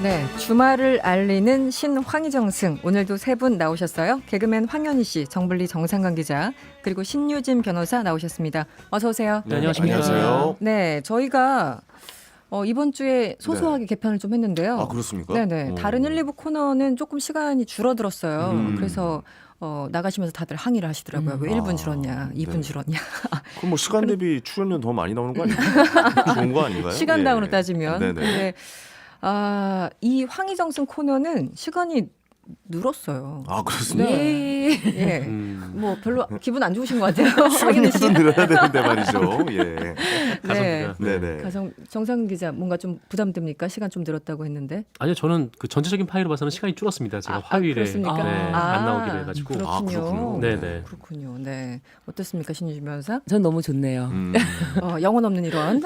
네, 주말을 알리는 신황희정승. 오늘도 세 분 나오셨어요. 개그맨 황현희 씨, 정블리 정상근 기자, 그리고 신유진 변호사 나오셨습니다. 어서 오세요. 네, 안녕하세요. 네, 저희가 이번 주에 소소하게 개편을 좀 했는데요. 아, 그렇습니까? 네네. 다른 1, 2부 코너는 조금 시간이 줄어들었어요. 그래서 나가시면서 다들 항의를 하시더라고요. 왜 1분 줄었냐, 2분 네. 줄었냐. 그럼 뭐 시간 대비 출연료 더 많이 나오는 거 아닌가요? 좋은 거 아닌가요? 시간당으로 예. 따지면. 네네. 근데 이 황희정승 코너는 시간이 늘었어요. 아, 그렇습니까? 네. 예. 뭐 별로 기분 안 좋으신 것 같아요. 황희정 씨. 출연료도 늘어야 되는데 말이죠. 예. 네. 네네. 가성 정상근 기자 뭔가 좀 부담됩니까? 시간 좀 늘었다고 했는데. 아니요, 저는 그 전체적인 파일로 봐서는 시간이 줄었습니다. 제가 화요일에 그렇습니까? 안 나오기로 해가지고. 그렇군요. 그렇군요. 네네. 그렇군요. 네. 어떻습니까, 신유진 변호사? 전 너무 좋네요. 영혼 없는 이런.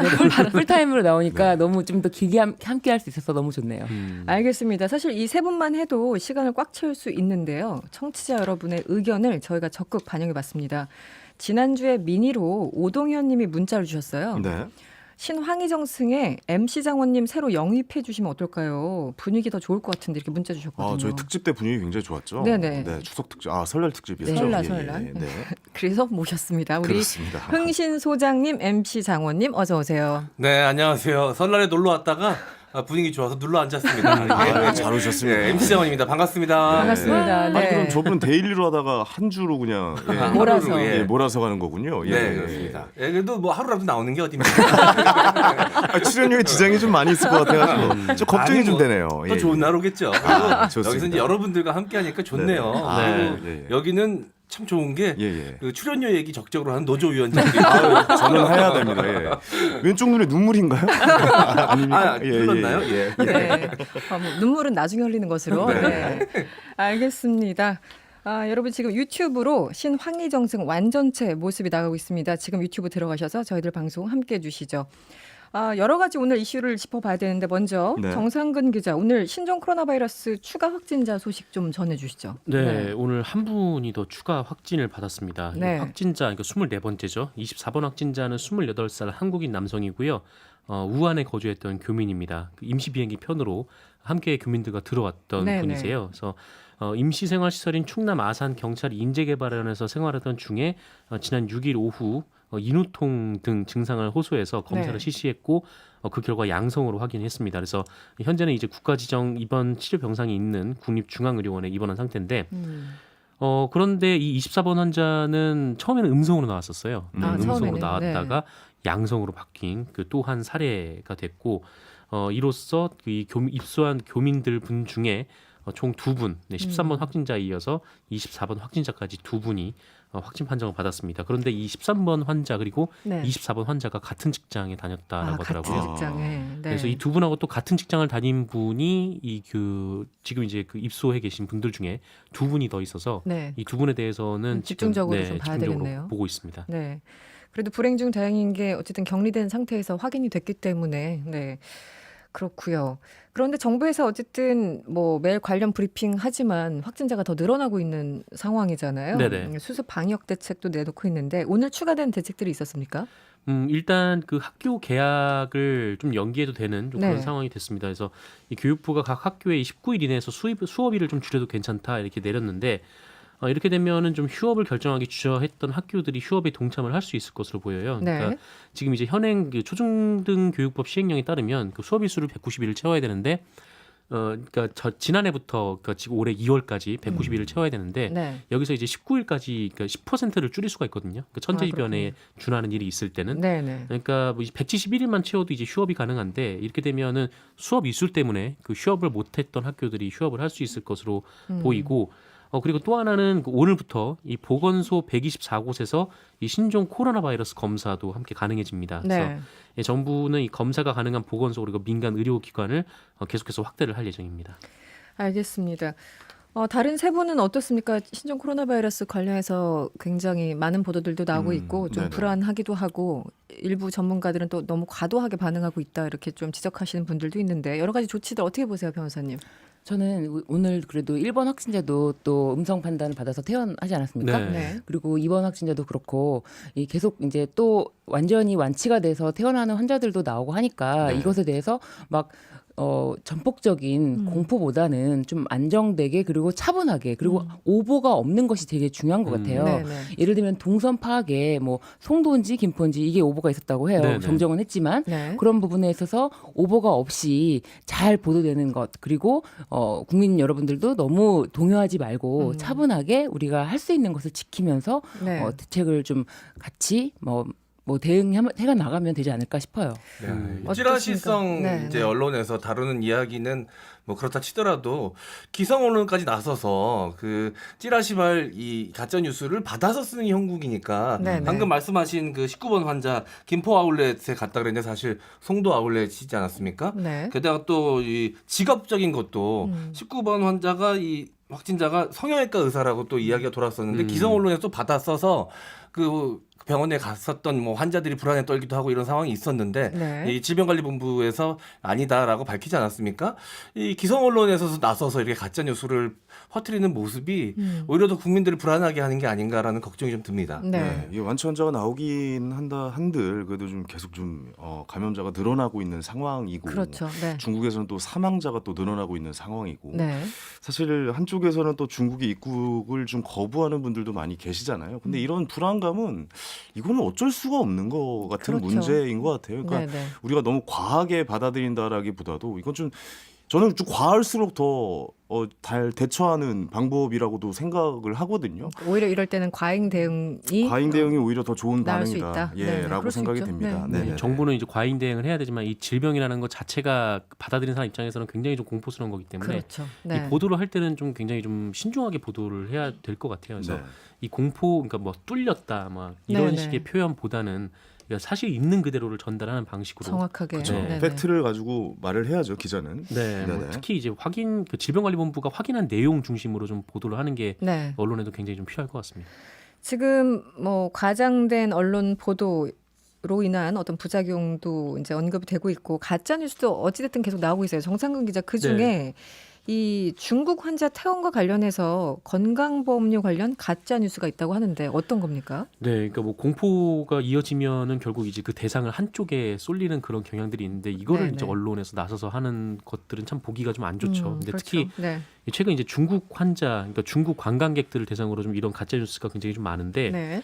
풀타임으로 나오니까 너무 좀 더 길게 함께 할 수 있어서 너무 좋네요. 알겠습니다. 사실 이 세 분만 해도 시간을 꽉 채울 수 있는데요. 청취자 여러분의 의견을 저희가 적극 반영해봤습니다. 지난주에 미니로 오동현 님이 문자를 주셨어요. 네. 신황희정승에 MC 장원님 새로 영입해 주시면 어떨까요? 분위기 더 좋을 것 같은데 이렇게 문자 주셨거든요. 아, 저희 특집 때 분위기 굉장히 좋았죠. 네네. 네, 추석 특집, 설날 특집이었죠. 설날, 예, 설날. 네. 그래서 모셨습니다. 우리 그렇습니다. 흥신 소장님, MC 장원님 어서 오세요. 네, 안녕하세요. 설날에 놀러 왔다가 분위기 좋아서 눌러 앉았습니다. 네, 잘 오셨습니다. MC 장원입니다. 반갑습니다. 반갑습니다. 네. 아니, 그럼 저분은 데일리로 하다가 한 주로 그냥 몰아서. 하루로, 몰아서 가는 거군요. 예. 네, 그렇습니다. 예, 그래도 뭐 하루라도 나오는 게 어딥니까? 출연료에 지장이 좀 많이 있을 것 같아가지고 좀 걱정이 아니, 좀 뭐, 되네요. 또 예. 좋은 날 오겠죠. 좋습니다. 여기서 이제 여러분들과 함께하니까 좋네요. 네네. 아, 그리고 예, 예. 여기는 참 좋은 게 예. 그 출연료 얘기 적극적으로 하는 노조위원장들이 저는 해야 됩니다. 예. 왼쪽 눈에 눈물인가요? 아닙니까? 흘렀나요? 예. 네. 뭐 눈물은 나중에 흘리는 것으로. 네. 알겠습니다. 여러분 지금 유튜브로 신황희정승 완전체 모습이 나가고 있습니다. 지금 유튜브 들어가셔서 저희들 방송 함께해 주시죠. 여러 가지 오늘 이슈를 짚어봐야 되는데 먼저 네. 정상근 기자 오늘 신종 코로나 바이러스 추가 확진자 소식 좀 전해주시죠. 네, 오늘 한 분이 더 추가 확진을 받았습니다. 네. 확진자, 그러니까 24번째죠. 24번 확진자는 28살 한국인 남성이고요. 우한에 거주했던 교민입니다. 그 임시 비행기 편으로 함께 교민들과 들어왔던 네네. 분이세요. 그래서 임시생활시설인 충남 아산 경찰 인재개발원에서 생활하던 중에 지난 6일 오후 인후통 등 증상을 호소해서 검사를 네. 실시했고 그 결과 양성으로 확인했습니다. 그래서 현재는 이제 국가지정 입원 치료 병상이 있는 국립중앙의료원에 입원한 상태인데 그런데 이 24번 환자는 처음에는 음성으로 나왔었어요. 음성으로 처음에는, 나왔다가 양성으로 바뀐 그 또 한 사례가 됐고 이로써 입소한 교민들 분 중에 총 2분, 13번 확진자에 이어서 24번 확진자까지 2분이 확진 판정을 받았습니다. 그런데 이 13번 환자 그리고 네. 24번 환자가 같은 직장에 다녔다라고 하더라고요. 같은 직장에. 네. 그래서 이 두 분하고 또 같은 직장을 다닌 분이 지금 이제 그 입소해 계신 분들 중에 2분이 더 있어서 네. 이 2분에 대해서는 집중적으로 지금, 좀 봐야 집중적으로 되겠네요. 보고 있습니다. 네. 그래도 불행 중 다행인 게 어쨌든 격리된 상태에서 확인이 됐기 때문에 네. 그렇고요. 그런데 정부에서 어쨌든 뭐 매일 관련 브리핑 하지만 확진자가 더 늘어나고 있는 상황이잖아요. 네네. 수습 방역 대책도 내놓고 있는데 오늘 추가된 대책들이 있었습니까? 일단 그 학교 개학을 좀 연기해도 되는 좀 그런 네. 상황이 됐습니다. 그래서 이 교육부가 각 학교에 19일 이내에서 수업일을 좀 줄여도 괜찮다 이렇게 내렸는데 이렇게 되면은 좀 휴업을 결정하기 주저했던 학교들이 휴업에 동참을 할 수 있을 것으로 보여요. 그러니까 네. 지금 이제 현행 그 초중등 교육법 시행령에 따르면 그 수업일 수를 190일을 채워야 되는데 그러니까 지난해부터 그러니까 지금 올해 2월까지 190일을 채워야 되는데 네. 여기서 이제 19일까지 그러니까 10%를 줄일 수가 있거든요. 그 천재지변에 준하는 일이 있을 때는. 네, 네. 그러니까 뭐 171일만 채워도 이제 휴업이 가능한데 이렇게 되면은 수업 이수 때문에 그 휴업을 못했던 학교들이 휴업을 할 수 있을 것으로 보이고 그리고 또 하나는 오늘부터 이 보건소 124곳에서 이 신종 코로나 바이러스 검사도 함께 가능해집니다. 네. 그래서 정부는 이 검사가 가능한 보건소 그리고 민간 의료기관을 계속해서 확대를 할 예정입니다. 알겠습니다. 다른 세 분은 어떻습니까? 신종 코로나 바이러스 관련해서 굉장히 많은 보도들도 나오고 있고 좀 네네. 불안하기도 하고 일부 전문가들은 또 너무 과도하게 반응하고 있다 이렇게 좀 지적하시는 분들도 있는데 여러 가지 조치들 어떻게 보세요, 변호사님? 저는 오늘 그래도 1번 확진자도 또 음성 판단을 받아서 퇴원하지 않았습니까? 네. 네. 그리고 2번 확진자도 그렇고 계속 이제 또 완전히 완치가 돼서 퇴원하는 환자들도 나오고 하니까 네. 이것에 대해서 막 전폭적인 공포보다는 좀 안정되게 그리고 차분하게 그리고 오보가 없는 것이 되게 중요한 것 같아요. 네네. 예를 들면 동선 파악에 뭐 송도인지 김포인지 이게 오보가 있었다고 해요. 네네. 정정은 했지만 네. 그런 부분에 있어서 오보가 없이 잘 보도되는 것 그리고 국민 여러분들도 너무 동요하지 말고 차분하게 우리가 할 수 있는 것을 지키면서 네. 대책을 좀 같이 뭐 대응해가 나가면 되지 않을까 싶어요. 어떻습니까? 찌라시성 네, 이제 네. 언론에서 다루는 이야기는 뭐 그렇다 치더라도 기성 언론까지 나서서 그 찌라시발 이 가짜 뉴스를 받아서 쓰는 형국이니까 네, 네. 방금 말씀하신 그 19번 환자 김포 아울렛에 갔다 그랬는데 사실 송도 아울렛이지 않았습니까? 네. 게다가 또 이 직업적인 것도 19번 환자가 이 확진자가 성형외과 의사라고 또 이야기가 돌았었는데 기성 언론에서 또 받아 써서 그 병원에 갔었던 뭐 환자들이 불안에 떨기도 하고 이런 상황이 있었는데 네. 이 질병관리본부에서 아니다라고 밝히지 않았습니까? 이 기성 언론에서 나서서 이렇게 가짜 뉴스를 퍼뜨리는 모습이 오히려 더 국민들을 불안하게 하는 게 아닌가라는 걱정이 좀 듭니다. 네. 이게 완치 환자가 나오긴 한들 그래도 좀 계속 좀 감염자가 늘어나고 있는 상황이고 그렇죠. 네. 중국에서는 또 사망자가 또 늘어나고 있는 상황이고 네. 사실 한쪽에서는 또 중국의 입국을 좀 거부하는 분들도 많이 계시잖아요. 근데 이런 불안감은 이거는 어쩔 수가 없는 것 같은 그렇죠. 문제인 것 같아요. 그러니까 네네. 우리가 너무 과하게 받아들인다라기보다도 이건 좀 저는 좀 과할수록 더 잘 대처하는 방법이라고도 생각을 하거든요. 오히려 이럴 때는 과잉 대응이 과잉 대응이 오히려 더 좋은 나을 수 반응이다. 있다. 네네, 라고 그럴 수 생각이 있죠. 됩니다. 네. 네네. 정부는 이제 과잉 대응을 해야 되지만 이 질병이라는 것 자체가 받아들이는 사람 입장에서는 굉장히 좀 공포스러운 거기 때문에 그렇죠. 네. 이 보도를 할 때는 좀 굉장히 좀 신중하게 보도를 해야 될 것 같아요. 그래서 네. 이 공포, 그러니까 뭐 뚫렸다, 막 이런 네네. 식의 표현보다는 그러니까 사실 있는 그대로를 전달하는 방식으로. 정확하게. 그렇죠. 네네. 팩트를 가지고 말을 해야죠 기자는. 네, 뭐 네네. 특히 이제 그 질병관리본부가 확인한 내용 중심으로 좀 보도를 하는 게 네. 언론에도 굉장히 좀 필요할 것 같습니다. 지금 뭐 과장된 언론 보도로 인한 어떤 부작용도 이제 언급이 되고 있고 가짜 뉴스도 어찌됐든 계속 나오고 있어요. 정상근 기자 그 중에 네. 이 중국 환자 퇴원과 관련해서 건강보험료 관련 가짜 뉴스가 있다고 하는데 어떤 겁니까? 네, 그러니까 뭐 공포가 이어지면은 결국 이제 그 대상을 한쪽에 쏠리는 그런 경향들이 있는데 이거를 네네. 이제 언론에서 나서서 하는 것들은 참 보기가 좀 안 좋죠. 근데 그렇죠. 특히 네. 최근 이제 중국 환자, 그러니까 중국 관광객들을 대상으로 좀 이런 가짜 뉴스가 굉장히 좀 많은데 네.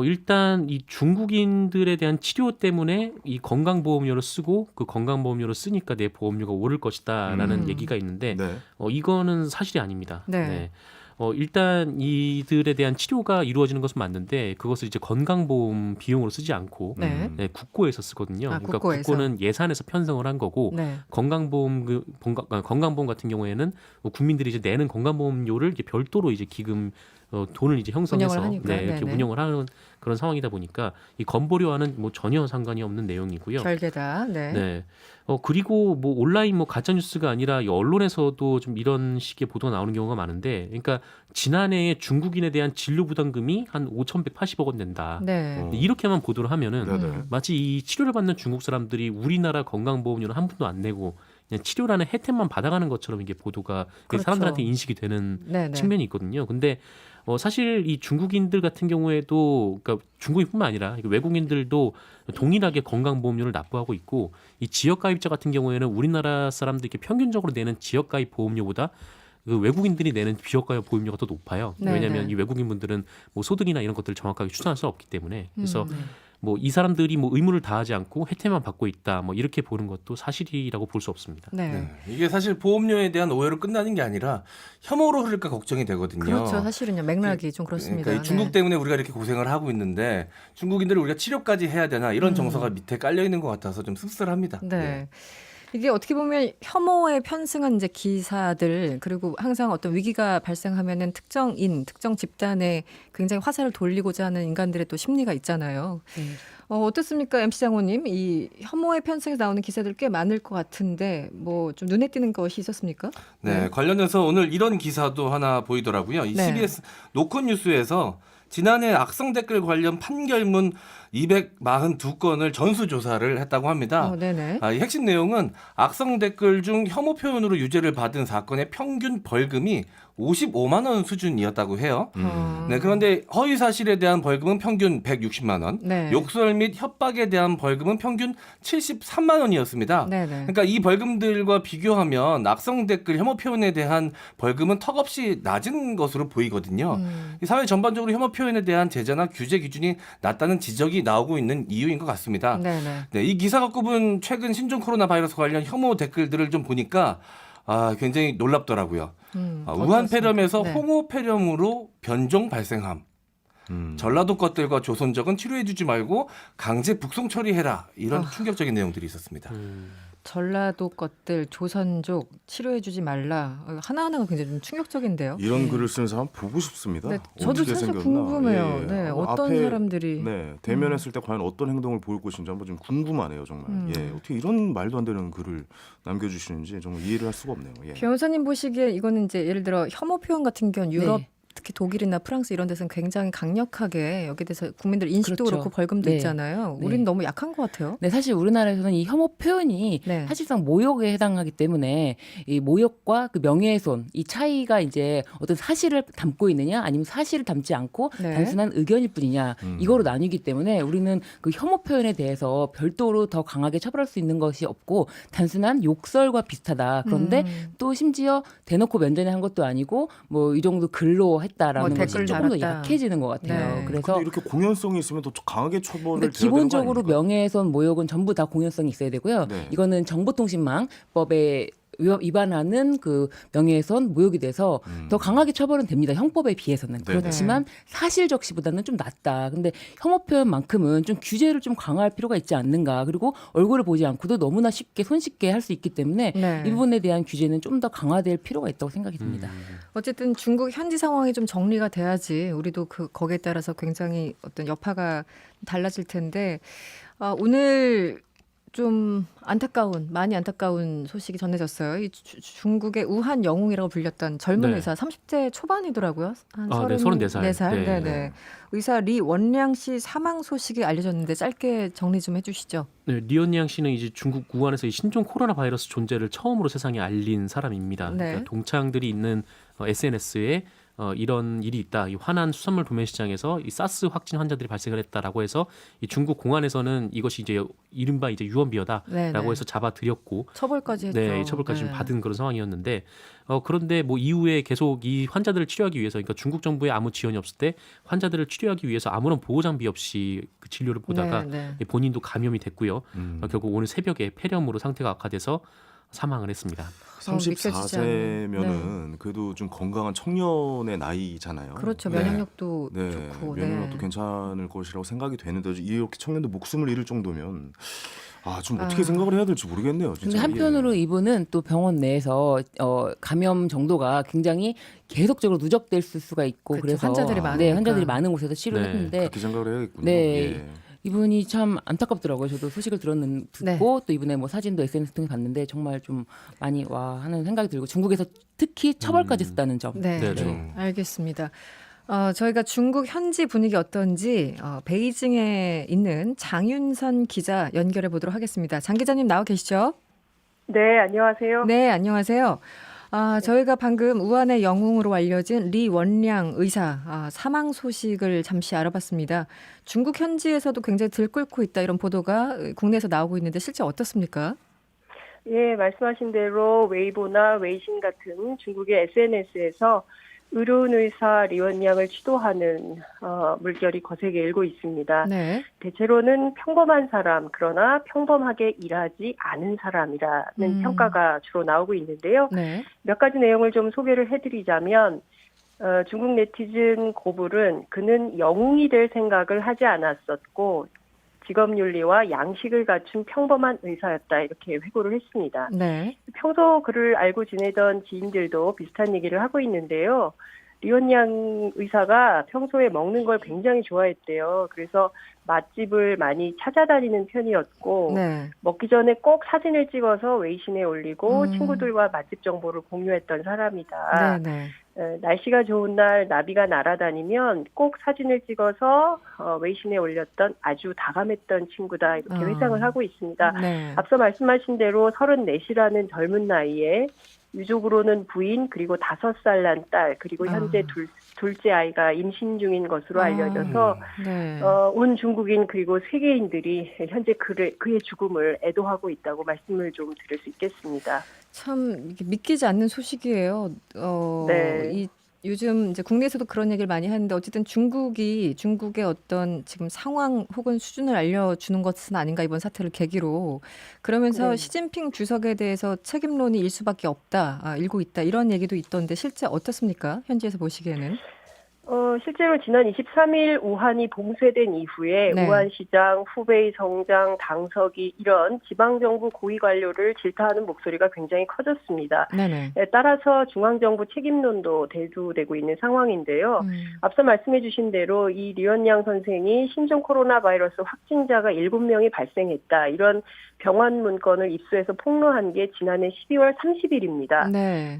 일단 이 중국인들에 대한 치료 때문에 이 건강보험료를 쓰고 그 건강보험료를 쓰니까 내 보험료가 오를 것이다라는 얘기가 있는데 네. 이거는 사실이 아닙니다. 네. 일단 이들에 대한 치료가 이루어지는 것은 맞는데 그것을 이제 건강보험 비용으로 쓰지 않고 네. 네, 국고에서 쓰거든요. 아, 그러니까 국고에서. 국고는 예산에서 편성을 한 거고 네. 건강보험 같은 경우에는 국민들이 이제 내는 건강보험료를 이제 별도로 이제 기금 돈을 이제 형성해서 운영을 하니까. 네, 이렇게 네네. 운영을 하는 그런 상황이다 보니까 이 건보료와는 뭐 전혀 상관이 없는 내용이고요. 별개다. 네. 네. 그리고 뭐 온라인 뭐 가짜 뉴스가 아니라 이 언론에서도 좀 이런 식의 보도가 나오는 경우가 많은데, 그러니까 지난해에 중국인에 대한 진료 부담금이 한 5,180억 원 낸다. 네. 이렇게만 보도를 하면은 네네. 마치 이 치료를 받는 중국 사람들이 우리나라 건강보험료는 한 푼도 안 내고 그냥 치료라는 혜택만 받아가는 것처럼 이게 보도가 그렇죠. 사람들한테 인식이 되는 네네. 측면이 있거든요. 근데 사실 이 중국인들 같은 경우에도, 그러니까 중국인뿐만 아니라 외국인들도 동일하게 건강보험료를 납부하고 있고, 이 지역가입자 같은 경우에는 우리나라 사람들이 평균적으로 내는 지역가입 보험료보다 그 외국인들이 내는 지역가입 보험료가 더 높아요. 네네. 왜냐하면 이 외국인분들은 뭐 소득이나 이런 것들을 정확하게 추산할 수 없기 때문에. 그래서 네. 뭐 이 사람들이 뭐 의무를 다하지 않고 혜택만 받고 있다, 뭐 이렇게 보는 것도 사실이라고 볼 수 없습니다. 네. 네. 이게 사실 보험료에 대한 오해로 끝나는 게 아니라 혐오로 흐를까 걱정이 되거든요. 그렇죠. 사실은요. 맥락이 좀 그렇습니다. 그러니까 이 중국 네. 때문에 우리가 이렇게 고생을 하고 있는데 중국인들을 우리가 치료까지 해야 되나 이런 정서가 밑에 깔려 있는 것 같아서 좀 씁쓸합니다. 네. 이게 어떻게 보면 혐오에 편승한 이제 기사들, 그리고 항상 어떤 위기가 발생하면은 특정 집단에 굉장히 화살을 돌리고자 하는 인간들의 또 심리가 있잖아요. 네. 어떻습니까, MC 장호님? 이 혐오에 편승해서 나오는 기사들 꽤 많을 것 같은데 뭐 좀 눈에 띄는 것이 있었습니까? 네, 관련해서 오늘 이런 기사도 하나 보이더라고요. 이 네. CBS 노컷 뉴스에서 지난해 악성 댓글 관련 판결문 242건을 전수조사를 했다고 합니다. 네네. 이 핵심 내용은 악성 댓글 중 혐오 표현으로 유죄를 받은 사건의 평균 벌금이 55만 원 수준이었다고 해요. 네, 그런데 허위 사실에 대한 벌금은 평균 160만 원, 네. 욕설 및 협박에 대한 벌금은 평균 73만 원이었습니다. 네네. 그러니까 이 벌금들과 비교하면 악성 댓글 혐오 표현에 대한 벌금은 턱없이 낮은 것으로 보이거든요. 이 사회 전반적으로 혐오 표현에 대한 제재나 규제 기준이 낮다는 지적이 나오고 있는 이유인 것 같습니다. 네네. 네, 이 기사가 꼽은 최근 신종 코로나 바이러스 관련 혐오 댓글들을 좀 보니까 굉장히 놀랍더라고요. 우한 폐렴에서 네. 홍호 폐렴으로 변종 발생함. 전라도 것들과 조선족은 치료해주지 말고 강제 북송 처리해라. 이런 충격적인 내용들이 있었습니다. 전라도 것들 조선족 치료해주지 말라. 하나하나가 굉장히 좀 충격적인데요. 이런 글을 쓰는 사람 보고 싶습니다. 네, 저도 어떻게 사실 생겼나. 궁금해요. 예. 네, 어떤 앞에, 사람들이. 네, 대면했을 때 과연 어떤 행동을 보일 것인지 한번 좀 궁금하네요, 정말. 예, 어떻게 이런 말도 안 되는 글을 남겨주시는지 정말 이해를 할 수가 없네요. 예. 변호사님 보시기에 이거는 이제 예를 들어 혐오 표현 같은 경우는 유럽 네. 특히 독일이나 프랑스 이런 데서는 굉장히 강력하게 여기에 대해서 국민들 인식도 그렇죠. 그렇고 벌금도 네. 있잖아요. 네. 우리는 너무 약한 것 같아요. 네, 사실 우리나라에서는 이 혐오 표현이 네. 사실상 모욕에 해당하기 때문에 이 모욕과 그 명예훼손 이 차이가 이제 어떤 사실을 담고 있느냐 아니면 사실을 담지 않고 네. 단순한 의견일 뿐이냐 이거로 나뉘기 때문에 우리는 그 혐오 표현에 대해서 별도로 더 강하게 처벌할 수 있는 것이 없고 단순한 욕설과 비슷하다. 그런데 또 심지어 대놓고 면전에 한 것도 아니고 뭐 이 정도 글로 했다라는 뭐 것이 댓글 조금 더 달았다. 약해지는 것 같아요. 네. 그래서 근데 이렇게 공연성이 있으면 또 강하게 처벌을 근데 드려야 되는 거 기본적으로 아닙니까? 명예훼손, 모욕은 전부 다 공연성이 있어야 되고요. 네. 이거는 정보통신망법에 위반하는 그 명예훼손, 모욕이 돼서 더 강하게 처벌은 됩니다. 형법에 비해서는. 네네. 그렇지만 사실적시보다는 좀 낮다. 근데 혐오 표현만큼은 좀 규제를 좀 강화할 필요가 있지 않는가. 그리고 얼굴을 보지 않고도 너무나 쉽게 손쉽게 할 수 있기 때문에 네. 이 부분에 대한 규제는 좀 더 강화될 필요가 있다고 생각이 듭니다. 어쨌든 중국 현지 상황이 좀 정리가 돼야지 우리도 거기에 따라서 굉장히 어떤 여파가 달라질 텐데 오늘 좀 많이 안타까운 소식이 전해졌어요. 이 중국의 우한 영웅이라고 불렸던 젊은 네. 의사 30대 초반이더라고요. 한 네, 34살. 34살. 네. 네네. 의사 리 원량 씨 사망 소식이 알려졌는데 짧게 정리 좀 해주시죠. 네, 리언양 씨는 이제 중국 우한에서 이 신종 코로나 바이러스 존재를 처음으로 세상에 알린 사람입니다. 네. 그러니까 동창들이 있는 SNS에 이런 일이 있다. 이 화난 수산물 도매 시장에서 이 사스 확진 환자들이 발생을 했다라고 해서 이 중국 공안에서는 이것이 이제 이른바 이제 유언비어다라고 네네. 해서 잡아들였고 처벌까지 했죠. 네, 처벌까지 좀 네. 받은 그런 상황이었는데 그런데 뭐 이후에 계속 이 환자들을 치료하기 위해서 그러니까 중국 정부의 아무 지원이 없을 때 환자들을 치료하기 위해서 아무런 보호 장비 없이 그 진료를 보다가 네. 본인도 감염이 됐고요. 결국 오늘 새벽에 폐렴으로 상태가 악화돼서 사망을 했습니다. 믿겨지지 34세면은 그래도 좀 건강한 청년의 나이잖아요. 그렇죠. 네. 면역력도 네, 좋고. 면역력도 네. 괜찮을 것이라고 생각이 되는데 이렇게 청년들 목숨을 잃을 정도면 좀 어떻게 생각을 해야 될지 모르겠네요. 근데 진짜. 한편으로 이분은 또 병원 내에서 감염 정도가 굉장히 계속적으로 누적될 수가 있고 그렇죠. 그래서 환자들이 많으니까. 네, 환자들이 많은 곳에서 치료를 네, 했는데 그렇게 생각을 해야겠군요. 네. 예. 이분이 참 안타깝더라고요. 저도 소식을 듣고 네. 또 이분의 뭐 사진도 SNS 통해 봤는데 정말 좀 많이 와 하는 생각이 들고 중국에서 특히 처벌까지 했다는 점. 네. 네, 네. 알겠습니다. 저희가 중국 현지 분위기 어떤지 베이징에 있는 장윤선 기자 연결해 보도록 하겠습니다. 장 기자님 나와 계시죠? 네, 안녕하세요. 네, 안녕하세요. 저희가 방금 우한의 영웅으로 알려진 리 원량 의사 사망 소식을 잠시 알아봤습니다. 중국 현지에서도 굉장히 들끓고 있다 이런 보도가 국내에서 나오고 있는데 실제 어떻습니까? 예, 말씀하신 대로 웨이보나 웨이신 같은 중국의 SNS에서 의료의사 리원양을 취도하는 물결이 거세게 일고 있습니다. 네. 대체로는 평범한 사람, 그러나 평범하게 일하지 않은 사람이라는 평가가 주로 나오고 있는데요. 네. 몇 가지 내용을 좀 소개를 해드리자면 중국 네티즌 고불은 그는 영웅이 될 생각을 하지 않았었고 직업윤리와 양식을 갖춘 평범한 의사였다 이렇게 회고를 했습니다. 네. 평소 그를 알고 지내던 지인들도 비슷한 얘기를 하고 있는데요. 리원양 의사가 평소에 먹는 걸 굉장히 좋아했대요. 그래서 맛집을 많이 찾아다니는 편이었고 네. 먹기 전에 꼭 사진을 찍어서 웨이신에 올리고 친구들과 맛집 정보를 공유했던 사람이다. 네. 날씨가 좋은 날 나비가 날아다니면 꼭 사진을 찍어서 웨이신에 올렸던 아주 다감했던 친구다 이렇게 회상을 하고 있습니다. 네. 앞서 말씀하신 대로 34이라는 젊은 나이에 유족으로는 부인 그리고 5살 난 딸 그리고 현재 둘째 아이가 임신 중인 것으로 알려져서 네. 온 중국인 그리고 세계인들이 현재 그의 죽음을 애도하고 있다고 말씀을 좀 드릴 수 있겠습니다. 참 이게 믿기지 않는 소식이에요. 네. 요즘 이제 국내에서도 그런 얘기를 많이 하는데 어쨌든 중국의 어떤 지금 상황 혹은 수준을 알려주는 것은 아닌가 이번 사태를 계기로 그러면서 네. 시진핑 주석에 대해서 책임론이 일 수밖에 없다, 일고 있다 이런 얘기도 있던데 실제 어떻습니까? 현지에서 보시기에는? 실제로 지난 23일 우한이 봉쇄된 이후에 네. 우한시장, 후베이 성장, 당서기 이런 지방정부 고위 관료를 질타하는 목소리가 굉장히 커졌습니다. 네네. 따라서 중앙정부 책임론도 대두되고 있는 상황인데요. 앞서 말씀해 주신 대로 이 리원양 선생이 신종 코로나 바이러스 확진자가 7명이 발생했다. 이런 병원 문건을 입수해서 폭로한 게 지난해 12월 30일입니다. 네.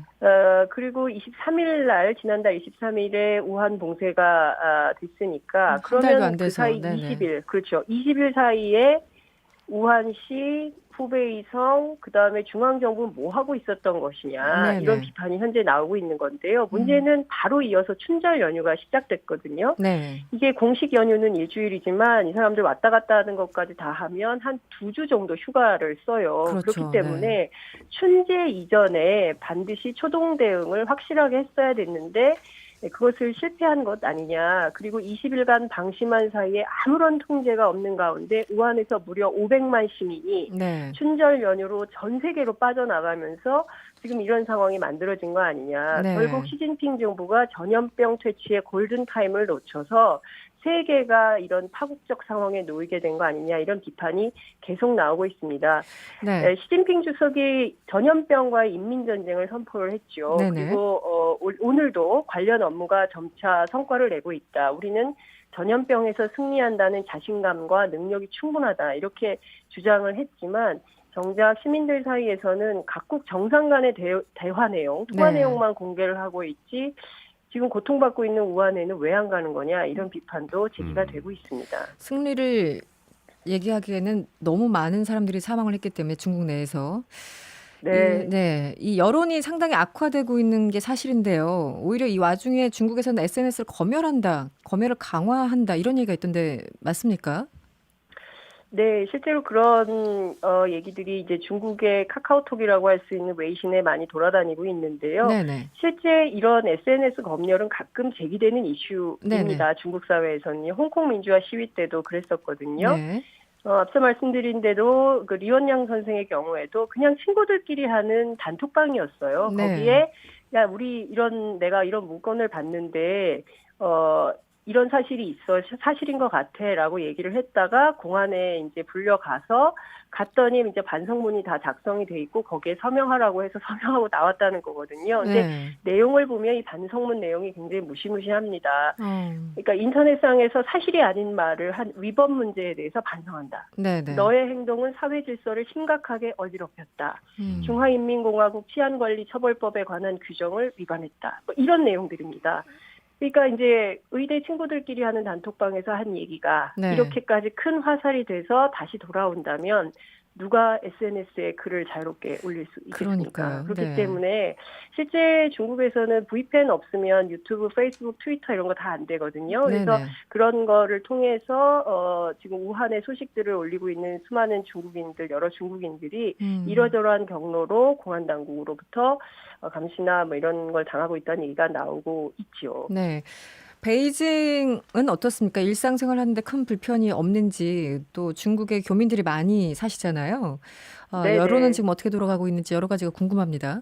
그리고 23일 날, 지난달 23일에 우한 봉쇄가 됐으니까, 한 달도 그러면 안 그 돼서, 사이 네네. 20일, 그렇죠. 20일 사이에 우한시, 후베이성, 그 다음에 중앙정부는 뭐 하고 있었던 것이냐, 네네. 이런 비판이 현재 나오고 있는 건데요. 문제는 바로 이어서 춘절 연휴가 시작됐거든요. 네. 이게 공식 연휴는 일주일이지만 이 사람들 왔다 갔다 하는 것까지 다 하면 한 2주 정도 휴가를 써요. 그렇죠. 그렇기 때문에 춘제 이전에 반드시 초동 대응을 확실하게 했어야 됐는데 그것을 실패한 것 아니냐. 그리고 20일간 방심한 사이에 아무런 통제가 없는 가운데 우한에서 무려 500만 시민이 네. 춘절 연휴로 전 세계로 빠져나가면서 지금 이런 상황이 만들어진 거 아니냐. 네. 결국 시진핑 정부가 전염병 퇴치의 골든타임을 놓쳐서 세계가 이런 파국적 상황에 놓이게 된 거 아니냐 이런 비판이 계속 나오고 있습니다. 네. 시진핑 주석이 전염병과의 인민전쟁을 선포를 했죠. 네네. 그리고 오늘도 관련 업무가 점차 성과를 내고 있다. 우리는 전염병에서 승리한다는 자신감과 능력이 충분하다. 이렇게 주장을 했지만 정작 시민들 사이에서는 각국 정상 간의 대화 내용, 통화 네. 내용만 공개를 하고 있지 지금 고통받고 있는 우한에는 왜 안 가는 거냐 이런 비판도 제기가 되고 있습니다. 승리를 얘기하기에는 너무 많은 사람들이 사망을 했기 때문에 중국 내에서 이 여론이 상당히 악화되고 있는 게 사실인데요. 오히려 이 와중에 중국에서는 SNS를 검열을 강화한다 이런 얘기가 있던데 맞습니까? 네, 실제로 그런 얘기들이 이제 중국의 카카오톡이라고 할 수 있는 웨이신에 많이 돌아다니고 있는데요. 네네. 실제 이런 SNS 검열은 가끔 제기되는 이슈입니다. 네네. 중국 사회에서는 홍콩 민주화 시위 때도 그랬었거든요. 네. 앞서 말씀드린 대로 그 리원양 선생의 경우에도 그냥 친구들끼리 하는 단톡방이었어요. 네. 거기에 야 내가 이런 문건을 봤는데 이런 사실이 있어 사실인 것 같아라고 얘기를 했다가 공안에 이제 불려가서 갔더니 이제 반성문이 다 작성이 돼 있고 거기에 서명하라고 해서 서명하고 나왔다는 거거든요. 근데 네. 내용을 보면 이 반성문 내용이 굉장히 무시무시합니다. 그러니까 인터넷상에서 사실이 아닌 말을 한 위법 문제에 대해서 반성한다. 네네. 너의 행동은 사회 질서를 심각하게 어지럽혔다. 중화인민공화국 치안관리처벌법에 관한 규정을 위반했다. 뭐 이런 내용들입니다. 그러니까 이제 의대 친구들끼리 하는 단톡방에서 한 얘기가 네. 이렇게까지 큰 화살이 돼서 다시 돌아온다면 누가 SNS에 글을 자유롭게 올릴 수 있겠습니까? 그러니까요. 그렇기 네. 때문에 실제 중국에서는 VPN 없으면 유튜브, 페이스북, 트위터 이런 거 다 안 되거든요. 그래서 네네. 그런 거를 통해서 지금 우한의 소식들을 올리고 있는 수많은 중국인들, 여러 중국인들이 이러저러한 경로로 공안 당국으로부터 감시나 뭐 이런 걸 당하고 있다는 얘기가 나오고 있죠. 네. 베이징은 어떻습니까? 일상생활 하는데 큰 불편이 없는지 또 중국의 교민들이 많이 사시잖아요. 네네. 여론은 지금 어떻게 돌아가고 있는지 여러 가지가 궁금합니다.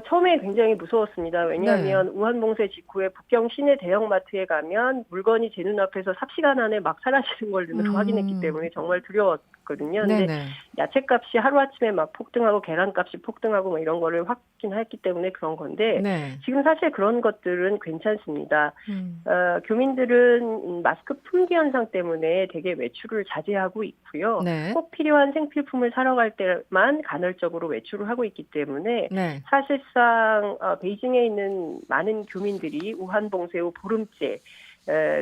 처음에 굉장히 무서웠습니다. 왜냐하면 우한 봉쇄 직후에 북경 시내 대형마트에 가면 물건이 제 눈앞에서 삽시간 안에 막 사라지는 걸 눈으로 확인했기 때문에 정말 두려웠고 있거든요. 근데 네네. 야채값이 하루아침에 막 폭등하고 계란값이 폭등하고 뭐 이런 거를 확인했기 때문에 그런 건데 네. 지금 사실 그런 것들은 괜찮습니다. 음. 교민들은 마스크 품귀 현상 때문에 되게 외출을 자제하고 있고요. 네. 꼭 필요한 생필품을 사러 갈 때만 간헐적으로 외출을 하고 있기 때문에 네. 사실상 베이징에 있는 많은 교민들이 우한 봉쇄 후 보름째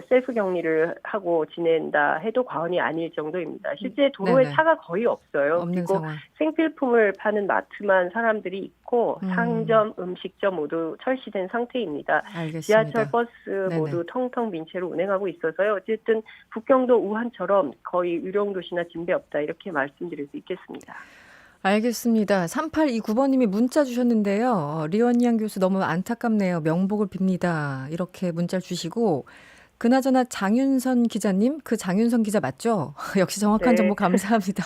셀프 격리를 하고 지낸다 해도 과언이 아닐 정도입니다. 실제 도로에 네네. 차가 거의 없어요. 없는 그리고 상황. 생필품을 파는 마트만 사람들이 있고 상점, 음식점 모두 철시된 상태입니다. 알겠습니다. 지하철, 버스 네네. 모두 텅텅 빈 채로 운행하고 있어서요. 어쨌든 북경도 우한처럼 거의 유령 도시나 진배 없다 이렇게 말씀드릴 수 있겠습니다. 알겠습니다. 3829번님이 문자 주셨는데요. 리원양 교수 너무 안타깝네요. 명복을 빕니다. 이렇게 문자를 주시고 그나저나 장윤선 기자님, 그 장윤선 기자 맞죠? 역시 정확한 네. 정보 감사합니다.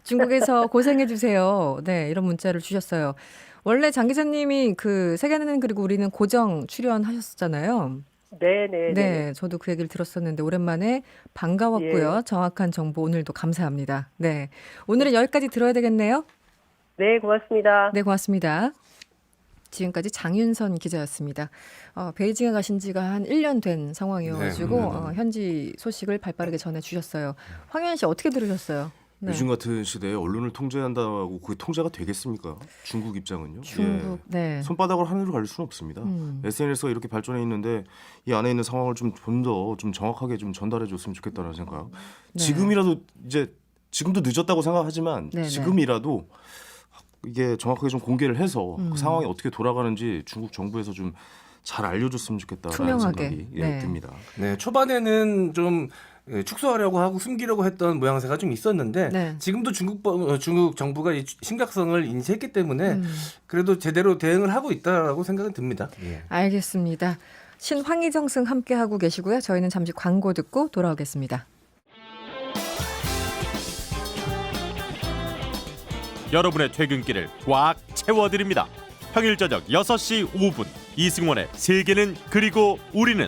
중국에서 고생해 주세요. 네, 이런 문자를 주셨어요. 원래 장 기자님이 그 세계는 그리고 우리는 고정 출연하셨었잖아요. 네네. 네, 저도 그 얘기를 들었었는데 오랜만에 반가웠고요. 예. 정확한 정보 오늘도 감사합니다. 네, 오늘은 여기까지 들어야 되겠네요. 네, 고맙습니다. 네, 고맙습니다. 지금까지 장윤선 기자였습니다. 베이징에 가신 지가 한 1년 된 상황이어가지고 현지 소식을 발빠르게 전해주셨어요. 황현 씨 어떻게 들으셨어요? 네. 요즘 같은 시대에 언론을 통제한다고 그게 통제가 되겠습니까? 중국 입장은요. 중국, 네. 손바닥으로 하늘을 가릴 수는 없습니다. SNS가 이렇게 발전해 있는데 이 안에 있는 상황을 좀 더 좀 정확하게 좀 전달해 줬으면 좋겠다는 생각. 네. 지금이라도 이제 지금도 늦었다고 생각하지만 네네. 지금이라도 이게 정확하게 좀 공개를 해서 그 상황이 어떻게 돌아가는지 중국 정부에서 좀 잘 알려줬으면 좋겠다라는 투명하게. 생각이 네. 듭니다. 네, 초반에는 좀 축소하려고 하고 숨기려고 했던 모양새가 좀 있었는데 네. 지금도 중국 정부가 이 심각성을 인지했기 때문에 그래도 제대로 대응을 하고 있다라고 생각은 듭니다. 예. 알겠습니다. 신황희정승 함께하고 계시고요. 저희는 잠시 광고 듣고 돌아오겠습니다. 여러분의 퇴근길을 꽉 채워드립니다. 평일 저녁 6시 5분 이승원의 세계는 그리고 우리는